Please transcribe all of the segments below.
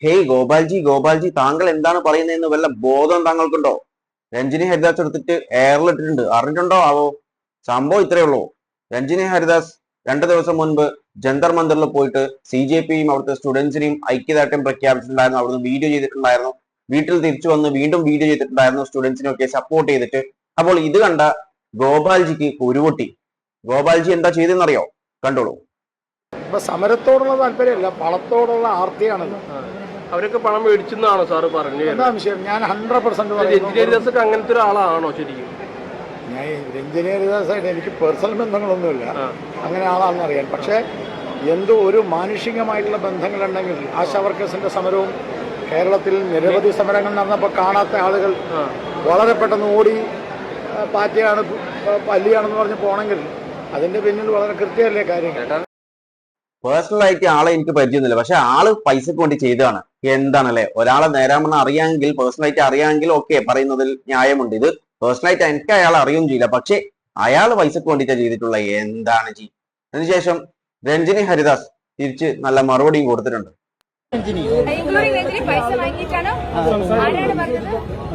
Hey Gopalji താങ്കൾ എന്താണ് പറയുന്നതെന്ന് വല്ല ബോധം താങ്കൾക്കുണ്ടോ? രഞ്ജിനി ഹരിദാസ് എടുത്തിട്ട് എയറിലിട്ടിട്ടുണ്ട്, അറിഞ്ഞിട്ടുണ്ടോ ആവോ? സംഭവം ഇത്രയേ ഉള്ളൂ. രഞ്ജിനി ഹരിദാസ് 2 ദിവസം മുൻപ് ജന്തർ മന്ദിറിൽ പോയിട്ട് CJPയും അവിടുത്തെ സ്റ്റുഡൻസിനെയും ഐക്യദാർഢ്യം പ്രഖ്യാപിച്ചിട്ടുണ്ടായിരുന്നു. അവിടുന്ന് വീഡിയോ ചെയ്തിട്ടുണ്ടായിരുന്നു. വീട്ടിൽ തിരിച്ചു വന്ന് വീണ്ടും വീഡിയോ ചെയ്തിട്ടുണ്ടായിരുന്നു, സ്റ്റുഡൻസിനെയൊക്കെ സപ്പോർട്ട് ചെയ്തിട്ട്. അപ്പോൾ ഇത് കണ്ട ഗോപാൽജിക്ക് കുരുവൊട്ടി. ഗോപാൽജി എന്താ ചെയ്തെന്നറിയോ? കണ്ടോളൂ. ഇപ്പൊ സമരത്തോടുള്ള താല്പര്യമല്ല, പണത്തോടുള്ള ആർത്തിയാണത്. അവരൊക്കെ പണം മേടിച്ചെന്നാണോ സാറ് പറഞ്ഞു? എന്താ വിഷയം? ഞാൻ 100% രഞ്ജിനി അങ്ങനത്തെ ഒരാളാണോ ശരിക്കും? ഞാൻ രഞ്ജിനി ഹരിദാസായിട്ട് എനിക്ക് പേഴ്സണൽ ബന്ധങ്ങളൊന്നുമില്ല, അങ്ങനെ ആളാണെന്ന് അറിയാൻ. പക്ഷേ എന്തോ ഒരു മാനുഷികമായിട്ടുള്ള ബന്ധങ്ങളുണ്ടെങ്കിൽ ആശാ വർക്കേഴ്സിന്റെ സമരവും കേരളത്തിൽ നിരവധി സമരങ്ങൾ നടന്നപ്പോൾ കാണാത്ത ആളുകൾ വളരെ പെട്ടെന്ന് ഓടി പാറ്റയാണ് പല്ലിയാണെന്ന് പറഞ്ഞ് പോണെങ്കിൽ അതിന്റെ പിന്നിൽ വളരെ കൃത്യമല്ലേ കാര്യങ്ങൾ. പേഴ്സണലായിട്ട് ആളെ എനിക്ക് പരിചയമൊന്നുമില്ല, പക്ഷെ ആള് പൈസക്ക് വേണ്ടി ചെയ്തതാണ്. എന്താണല്ലേ, ഒരാളെ നേരാമെന്ന് അറിയാമെങ്കിൽ, പേഴ്സണലായിട്ട് അറിയാമെങ്കിൽ ഓക്കെ, പറയുന്നതിൽ ന്യായമുണ്ട്. ഇത് പേഴ്സണലായിട്ട് എനിക്ക് അയാളെ അറിയുകയും ചെയ്യില്ല, പക്ഷെ അയാൾ പൈസക്ക് വേണ്ടിയിട്ടാണ് ചെയ്തിട്ടുള്ള. എന്താണ് അതിനുശേഷം രഞ്ജിനി ഹരിദാസ് തിരിച്ച് നല്ല മറുപടിയും കൊടുത്തിട്ടുണ്ട്.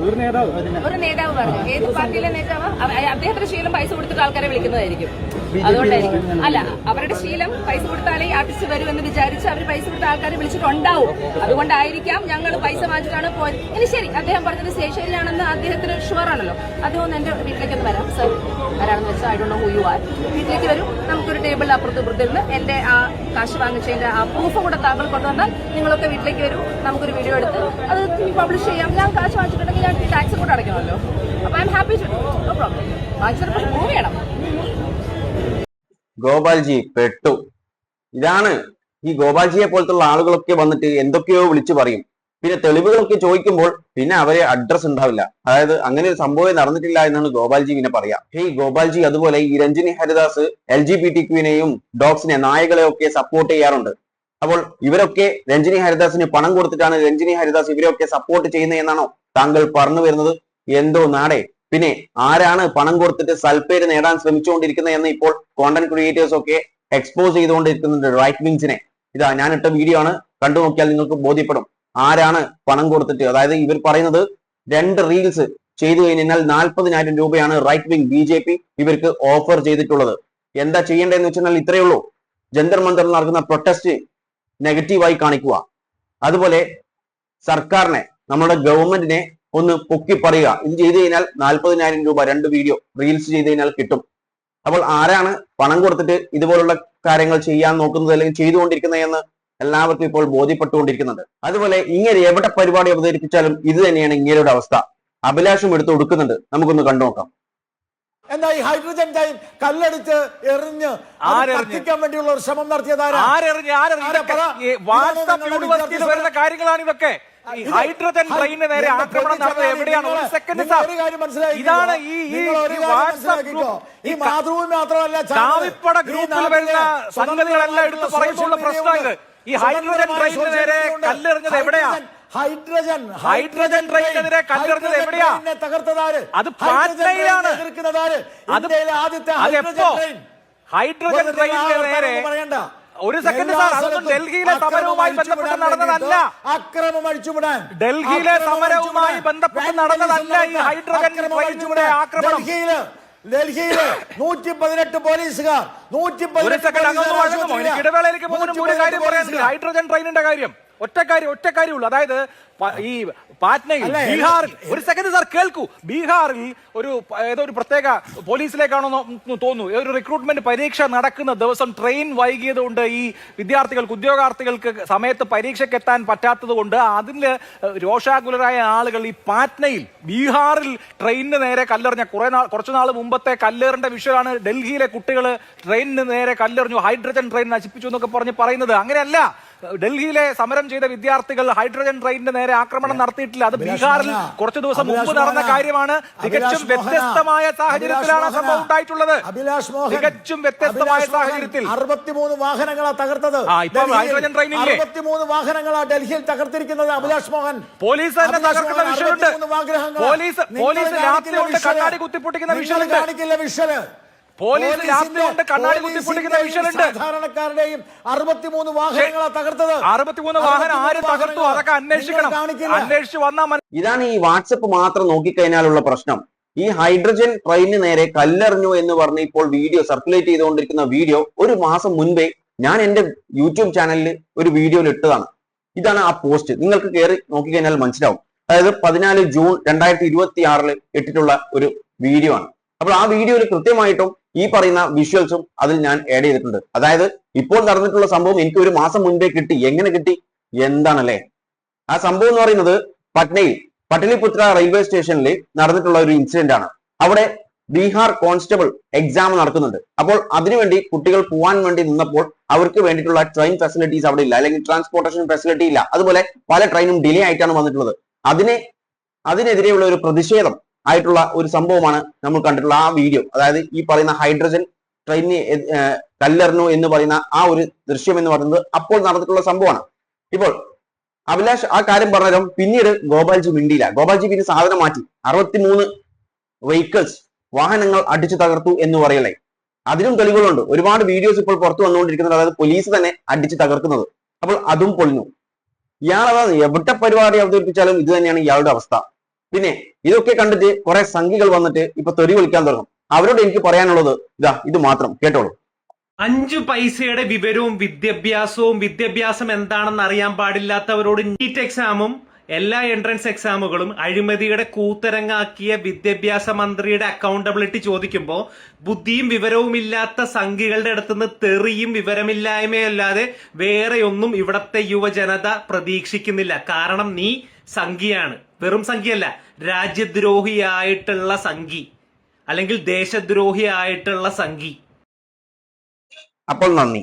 ഒരു നേതാവ് പറഞ്ഞു. ഏത് പാർട്ടിയിലെ നേതാവ്? അദ്ദേഹത്തിന്റെ ശീലം പൈസ കൊടുത്തിട്ട് ആൾക്കാരെ വിളിക്കുന്നതായിരിക്കും. അതുകൊണ്ടായിരിക്കും. അല്ല, അവരുടെ ശീലം പൈസ കൊടുത്താലേ ആർട്ടിസ്റ്റ് വരും എന്ന് വിചാരിച്ച് അവർ പൈസ കൊടുത്ത ആൾക്കാരെ വിളിച്ചിട്ടുണ്ടാവും. അതുകൊണ്ടായിരിക്കാം ഞങ്ങൾ പൈസ വാങ്ങിച്ചിട്ടാണ് പോയത്. ഇനി ശരി, അദ്ദേഹം പറഞ്ഞത് ശരിയാണെന്ന് അദ്ദേഹത്തിന് ഷുവർ ആണല്ലോ. അദ്ദേഹം ഒന്ന് എന്റെ വീട്ടിലേക്ക് വരാം. സർ ആരാണെന്ന് വെച്ചാൽ I don't know who you are. വീട്ടിലേക്ക് വരും, നമുക്കൊരു ടേബിളിൽ അപ്പുറത്ത് ഇപ്പുറത്തിരുന്ന് എന്റെ ആ കാശ് വാങ്ങിച്ചതിന്റെ ആ പ്രൂഫ് കൂടെ താങ്കൾ കൊണ്ടുവന്നാൽ നിങ്ങളൊക്കെ വീട്ടിലേക്ക് വരും, നമുക്കൊരു വീഡിയോ എടുത്ത് അത് പബ്ലിഷ് ചെയ്യാം. ഞാൻ കാശ് വാങ്ങിച്ചിട്ടുണ്ടെങ്കിൽ ഞാൻ ടാക്സ് കൂടെ അടയ്ക്കണമല്ലോ. അപ്പൊ I am happy to do, no problem. വാങ്ങിച്ചിട്ട് പക്ഷെ പ്രൂവ് ചെയ്യണം. ഗോപാൽജി പെട്ടു. ഇതാണ് ഈ ഗോപാൽജിയെ പോലത്തുള്ള ആളുകളൊക്കെ വന്നിട്ട് എന്തൊക്കെയോ വിളിച്ചു പറയും. പിന്നെ തെളിവുകളൊക്കെ ചോദിക്കുമ്പോൾ പിന്നെ അവരെ അഡ്രസ് ഉണ്ടാവില്ല. അതായത് അങ്ങനെ ഒരു സംഭവം നടന്നിട്ടില്ല എന്നാണ് ഗോപാൽജി പിന്നെ പറയാ. ഹേയ് ഗോപാൽജി, അതുപോലെ ഈ രഞ്ജിനി ഹരിദാസ് LGBTQ-നെയും ഡോഗ്സിനെ, നായകളെയൊക്കെ സപ്പോർട്ട് ചെയ്യാറുണ്ട്. അപ്പോൾ ഇവരൊക്കെ രഞ്ജിനി ഹരിദാസിന് പണം കൊടുത്തിട്ടാണ് രഞ്ജിനി ഹരിദാസ് ഇവരെയൊക്കെ സപ്പോർട്ട് ചെയ്യുന്നത് എന്നാണോ താങ്കൾ പറഞ്ഞു വരുന്നത്? എന്തോ നാടേ. പിന്നെ ആരാണ് പണം കൊടുത്തിട്ട് സൽപ്പേര് നേടാൻ ശ്രമിച്ചുകൊണ്ടിരിക്കുന്നത് എന്ന് ഇപ്പോൾ കോണ്ടന്റ് ക്രിയേറ്റേഴ്സ് ഒക്കെ എക്സ്പോസ് ചെയ്തുകൊണ്ടിരിക്കുന്നുണ്ട്, റൈറ്റ് വിങ്സിനെ. ഇതാ ഞാൻ ഇട്ട വീഡിയോ ആണ്, കണ്ടു നോക്കിയാൽ നിങ്ങൾക്ക് ബോധ്യപ്പെടും ആരാണ് പണം കൊടുത്തിട്ട്. അതായത് ഇവർ പറയുന്നത് 2 റീൽസ് ചെയ്തു കഴിഞ്ഞാൽ 40,000 രൂപയാണ് റൈറ്റ് വിങ് BJP ഇവർക്ക് ഓഫർ ചെയ്തിട്ടുള്ളത്. എന്താ ചെയ്യേണ്ടതെന്ന് വെച്ചാൽ ഇത്രയേ ഉള്ളൂ. ജന്തർ മന്ദറിൽ നടക്കുന്ന പ്രൊട്ടസ്റ്റ് നെഗറ്റീവായി കാണിക്കുക, അതുപോലെ സർക്കാരിനെ, നമ്മുടെ ഗവൺമെന്റിനെ ഒന്ന് പൊക്കി പറയുക. ഇത് ചെയ്തു കഴിഞ്ഞാൽ 40,000 രൂപ 2 വീഡിയോ റീൽസ് ചെയ്ത് കഴിഞ്ഞാൽ കിട്ടും. അപ്പോൾ ആരാണ് പണം കൊടുത്തിട്ട് ഇതുപോലുള്ള കാര്യങ്ങൾ ചെയ്യാൻ നോക്കുന്നത് അല്ലെങ്കിൽ ചെയ്തുകൊണ്ടിരിക്കുന്നത് എന്ന് എല്ലാവർക്കും ഇപ്പോൾ ബോധ്യപ്പെട്ടുകൊണ്ടിരിക്കുന്നുണ്ട്. അതുപോലെ ഇങ്ങനെ എവിടെ പരിപാടി അവതരിപ്പിച്ചാലും ഇത് തന്നെയാണ് ഇങ്ങനെയുടെ അവസ്ഥ. അഭിലാഷും എടുത്ത് കൊടുക്കുന്നുണ്ട്, നമുക്കൊന്ന് കണ്ടു നോക്കാം. എന്താ ഈ ഹൈഡ്രജൻ ടൈം കല്ലെടുത്ത് എറിഞ്ഞ് കത്തിക്കാൻ വേണ്ടിയുള്ള ഒരു ശ്രമം നടത്തിയതാരാ? യൂണിവേഴ്സിറ്റിയിൽ വരുന്ന കാര്യങ്ങളാണ് ഇതൊക്കെ. ഈ ഹൈഡ്രജൻ ട്രെയിനിന് നേരെ ആക്രമണം നടന്നത് എവിടെയാണ്? ഒരു സെക്കൻഡ് സാർ, ഇതാണ് ഈ വാട്സ്ആപ്പ് ഗ്രൂപ്പ്, ഈ മാതൃഭൂമി മാത്രമല്ല ചാവിപ്പട ഗ്രൂപ്പിൽ വരുന്ന സംഗതികളെല്ലാം എടുത്ത് പറയുമ്പോൾ പ്രശ്നം ഇത്. ഈ ഹൈഡ്രജൻ ട്രെയിനിന് നേരെ കല്ലെറിഞ്ഞത് എവിടെയാ? ഹൈഡ്രജൻ ട്രെയിനിനെതിരെ കല്ലെറിഞ്ഞത് എവിടെയാ? തകർത്തതാര്? അത് പാറ്റ്നയിലാണ്. അതെപ്പോ? ഹൈഡ്രജൻ ട്രെയിനിന് നേരെ ഒരു സെക്കൻഡ് സാർ, അതൊന്നും ഡൽഹിയിലെ സമരവുമായി ബന്ധപ്പെട്ട് നടന്നതല്ല. അക്രമം അഴിച്ചുവിടാൻ ഡൽഹിയിലെ സമരവുമായി ബന്ധപ്പെട്ട് നടന്നതല്ല ഈ ഹൈഡ്രജൻ ട്രെയിനിന്റെ ആക്രമണം. ഡൽഹിയില് 118 പോലീസുകാർ, 118 ഇടവേളയിലേക്ക് പോകുന്ന ഒരു കാര്യം പറയാനുണ്ട്. ഹൈഡ്രജൻ ട്രെയിനിന്റെ കാര്യം ഒറ്റ കാര്യമുള്ളൂ. അതായത് ഈ പാറ്റ്നയിൽ, ബീഹാറിൽ, ഒരു സെക്കൻഡ് സാർ കേൾക്കൂ, ബീഹാറിൽ ഏതോ ഒരു പ്രത്യേക പോലീസിലേക്കാണോ തോന്നുന്നു ഒരു റിക്രൂട്ട്മെന്റ് പരീക്ഷ നടക്കുന്ന ദിവസം ട്രെയിൻ വൈകിയത് കൊണ്ട് ഈ ഉദ്യോഗാർത്ഥികൾക്ക് സമയത്ത് പരീക്ഷയ്ക്ക് എത്താൻ പറ്റാത്തത് കൊണ്ട് അതിന് രോഷാകുലരായ ആളുകൾ ഈ പാറ്റ്നയിൽ, ബീഹാറിൽ ട്രെയിനിന് നേരെ കല്ലെറിഞ്ഞ കുറച്ചു നാൾ മുമ്പത്തെ കല്ലേറിന്റെ വിഷയമാണ്. ഡൽഹിയിലെ കുട്ടികൾ ട്രെയിനിന് നേരെ കല്ലെറിഞ്ഞു, ഹൈഡ്രജൻ ട്രെയിൻ നശിപ്പിച്ചു എന്നൊക്കെ പറയുന്നത്. അങ്ങനെയല്ല, ഡൽഹിയിലെ സമരം ചെയ്ത വിദ്യാർത്ഥികൾ ഹൈഡ്രജൻ ട്രെയിനിന് നേരെ ആക്രമണം നടത്തിയിട്ടില്ല. അത് ബീഹാറിൽ കുറച്ചു ദിവസം മുമ്പ് നടന്ന കാര്യമാണ്. തികച്ചും വ്യത്യസ്തമായ സാഹചര്യത്തിലാണ് സംഭവം ഉണ്ടായിട്ടുള്ളത്. തികച്ചും വ്യത്യസ്തമായ സാഹചര്യത്തിൽ 63 വാഹനങ്ങളാണ് തകർത്തത്. ഹൈഡ്രജൻ ട്രെയിനില്ലേ 63 വാഹനങ്ങളാണ് ഡൽഹിയിൽ തകർത്തിരിക്കുന്നത്. അഭിലാഷ് മോഹൻ, പോലീസ് തന്നെ തകർക്കുന്ന വിഷയമുണ്ട്. പോലീസ് രാത്രി കൊണ്ട് കണ്ണാടി കുത്തിപ്പൊട്ടിക്കുന്ന വിഷയമുണ്ട്. പോലീസ് രാത്രി കൊണ്ട് കണ്ണാടി കുത്തിപ്പൊട്ടിക്കുന്ന വിഷയമുണ്ട്. സാധാരണക്കാരുടെയും 63 വാഹനങ്ങളാണ് തകർത്തത്. 63 വാഹനം ആര് തകർത്തു? അതൊക്കെ അന്വേഷിക്കണം. അന്വേഷിച്ച് വന്നാൽ ഇതാണ് ഈ വാട്സപ്പ് മാത്രം നോക്കിക്കഴിഞ്ഞാലുള്ള പ്രശ്നം. ഈ ഹൈഡ്രജൻ ട്രെയിനിന് നേരെ കല്ലെറിഞ്ഞു എന്ന് പറഞ്ഞ് ഇപ്പോൾ വീഡിയോ സർക്കുലേറ്റ് ചെയ്തുകൊണ്ടിരിക്കുന്ന വീഡിയോ ഒരു മാസം മുൻപേ ഞാൻ എന്റെ യൂട്യൂബ് ചാനലിൽ ഒരു വീഡിയോയിൽ ഇട്ടതാണ്. ഇതാണ് ആ പോസ്റ്റ്. നിങ്ങൾക്ക് കയറി നോക്കിക്കഴിഞ്ഞാൽ മനസ്സിലാവും. അതായത് 14 ജൂൺ 2026 ഇട്ടിട്ടുള്ള ഒരു വീഡിയോ ആണ്. അപ്പോൾ ആ വീഡിയോയിൽ കൃത്യമായിട്ടും ഈ പറയുന്ന വിഷ്വൽസും അതിൽ ഞാൻ ആഡ് ചെയ്തിട്ടുണ്ട്. അതായത് ഇപ്പോൾ നടന്നിട്ടുള്ള സംഭവം എനിക്ക് ഒരു മാസം മുൻപേ കിട്ടി. എങ്ങനെ കിട്ടി എന്താണല്ലേ? ആ സംഭവം എന്ന് പറയുന്നത് പട്നയിൽ പട്ടലിപുത്ര റെയിൽവേ സ്റ്റേഷനിൽ നടന്നിട്ടുള്ള ഒരു ഇൻസിഡന്റ് ആണ്. അവിടെ ബീഹാർ കോൺസ്റ്റബിൾ എക്സാം നടക്കുന്നുണ്ട്. അപ്പോൾ അതിനുവേണ്ടി കുട്ടികൾ പോകാൻ വേണ്ടി നിന്നപ്പോൾ അവർക്ക് വേണ്ടിയിട്ടുള്ള ട്രെയിൻ ഫെസിലിറ്റീസ് അവിടെ ഇല്ല, അല്ലെങ്കിൽ ട്രാൻസ്പോർട്ടേഷൻ ഫെസിലിറ്റി ഇല്ല. അതുപോലെ പല ട്രെയിനും ഡിലേ ആയിട്ടാണ് വന്നിട്ടുള്ളത്. അതിനെതിരെയുള്ള ഒരു പ്രതിഷേധം ആയിട്ടുള്ള ഒരു സംഭവമാണ് നമ്മൾ കണ്ടിട്ടുള്ള ആ വീഡിയോ. അതായത് ഈ പറയുന്ന ഹൈഡ്രജൻ ട്രെയിനിന് കല്ലെറിഞ്ഞു എന്ന് പറയുന്ന ആ ഒരു ദൃശ്യം എന്ന് പറയുന്നത് അപ്പോൾ നടന്നിട്ടുള്ള സംഭവമാണ്. ഇപ്പോൾ അഭിലാഷ് ആ കാര്യം പറഞ്ഞാലും പിന്നീട് ഗോപാൽജി മിണ്ടിയില്ല. ഗോപാൽജി പിന്നെ സാധനം മാറ്റി. 63 വെഹിക്കിൾസ് വാഹനങ്ങൾ അടിച്ചു തകർത്തു എന്ന് പറയലേ. അതിനും തെളിവുകളുണ്ട്. ഒരുപാട് വീഡിയോസ് ഇപ്പോൾ പുറത്തു വന്നുകൊണ്ടിരിക്കുന്നത്. അതായത് പോലീസ് തന്നെ അടിച്ചു തകർക്കുന്നത്. അപ്പോൾ അതും പൊളിഞ്ഞു. ഇയാളത് എവിടെ പരിപാടി അവതരിപ്പിച്ചാലും ഇത് തന്നെയാണ് ഇയാളുടെ അവസ്ഥ. പിന്നെ ഇതൊക്കെ കണ്ടിട്ട് കുറെ സംഘികൾ വന്നിട്ട് ഇപ്പൊ തെറി വിളിക്കാൻ തുടങ്ങും. അവരോട് എനിക്ക് പറയാനുള്ളത് ഇത് മാത്രം കേട്ടോളൂ. 5 പൈസയുടെ വിവരവും വിദ്യാഭ്യാസം എന്താണെന്ന് അറിയാൻ പാടില്ലാത്തവരോട് നീറ്റ് എക്സാമും എല്ലാ എൻട്രൻസ് എക്സാമുകളും അഴിമതിയുടെ കൂത്തരങ്ങാക്കിയ വിദ്യാഭ്യാസ മന്ത്രിയുടെ അക്കൗണ്ടബിലിറ്റി ചോദിക്കുമ്പോൾ ബുദ്ധിയും വിവരവും ഇല്ലാത്ത സംഘികളുടെ അടുത്തുനിന്ന് തെറിയും വിവരമില്ലായ്മയല്ലാതെ വേറെയൊന്നും ഇവിടത്തെ യുവജനത പ്രതീക്ഷിക്കുന്നില്ല. കാരണം നീ സംഘിയാണ്, വെറും സംഘിയല്ല, രാജ്യദ്രോഹിയായിട്ടുള്ള സംഘി അല്ലെങ്കിൽ ദേശദ്രോഹിയായിട്ടുള്ള സംഘി. അപ്പോൾ നന്ദി.